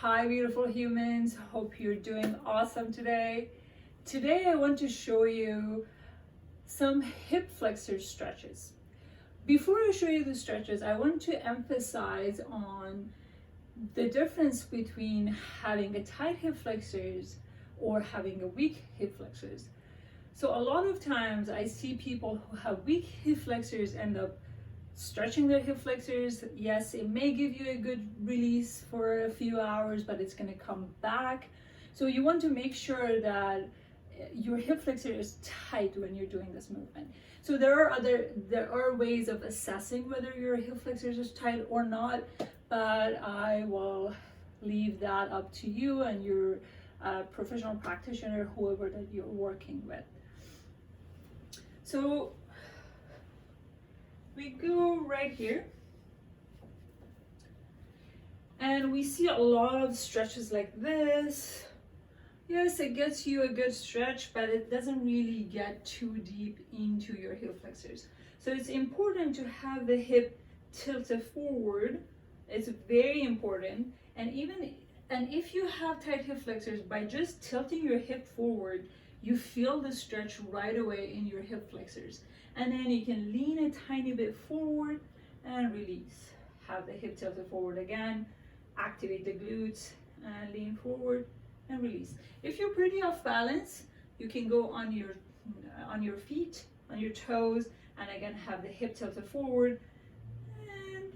Hi beautiful humans, hope you're doing awesome today. Today I want to show you some hip flexor stretches. Before I show you the stretches, I want to emphasize on the difference between having a tight hip flexors or having a weak hip flexors. So a lot of times I see people who have weak hip flexors end up stretching their hip flexors. Yes, it may give you a good release for a few hours, but it's going to come back. So you want to make sure that your hip flexor is tight when you're doing this movement. So there are ways of assessing whether your hip flexors is tight or not, but I will leave that up to you and your professional practitioner, whoever that you're working with. So we go right here and we see a lot of stretches like this. Yes, it gets you a good stretch, but it doesn't really get too deep into your hip flexors. So it's important to have the hip tilted forward. It's very important. And if you have tight hip flexors, by just tilting your hip forward, you feel the stretch right away in your hip flexors. And then you can lean a tiny bit forward and release. Have the hip tilted forward again, activate the glutes and lean forward and release. If you're pretty off balance, you can go on your feet, on your toes, and again have the hip tilted forward and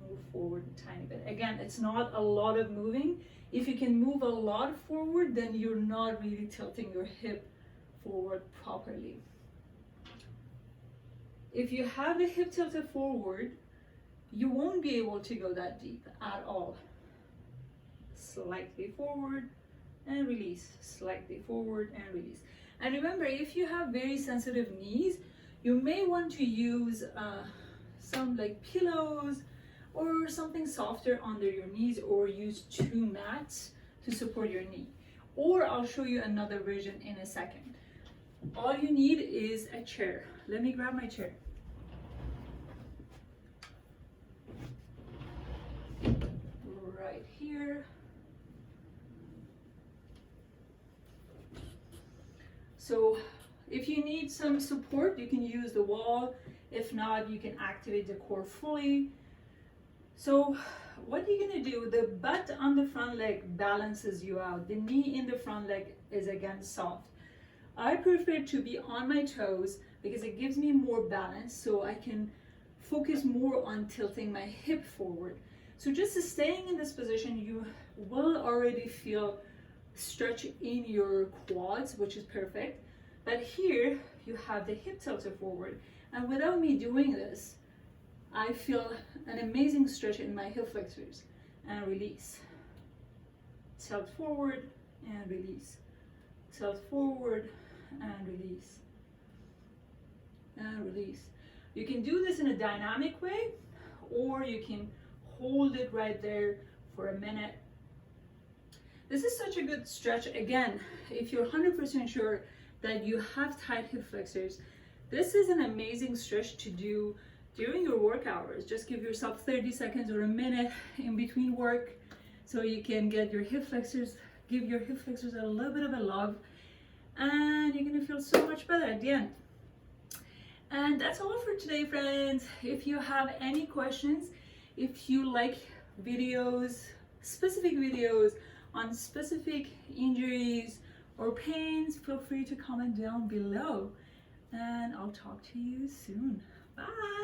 move forward a tiny bit. Again, it's not a lot of moving. If you can move a lot forward, then you're not really tilting your hip forward properly. If you have the hip tilted forward, you won't be able to go that deep at all. Slightly forward and release, slightly forward and release. And remember, if you have very sensitive knees, you may want to use some like pillows or something softer under your knees, or use 2 mats to support your knee. Or I'll show you another version in a second. All you need is a chair. Let me grab my chair. Right here. So if you need some support, you can use the wall. If not, you can activate the core fully. So what you're gonna do, the butt on the front leg balances you out. The knee in the front leg is again soft. I prefer to be on my toes because it gives me more balance, so I can focus more on tilting my hip forward. So just staying in this position, you will already feel stretch in your quads, which is perfect. But here you have the hip tilted forward, and without me doing this, I feel an amazing stretch in my hip flexors. And release. Tilt forward and release. Tilt forward and release. And release. You can do this in a dynamic way, or you can hold it right there for a minute. This is such a good stretch. Again, if you're 100% sure that you have tight hip flexors, this is an amazing stretch to do during your work hours. Just give yourself 30 seconds or a minute in between work so you can get your hip flexors, give your hip flexors a little bit of a love, and you're gonna feel so much better at the end. And that's all for today, friends. If you have any questions, if you like videos, specific videos on specific injuries or pains, feel free to comment down below, and I'll talk to you soon. Bye.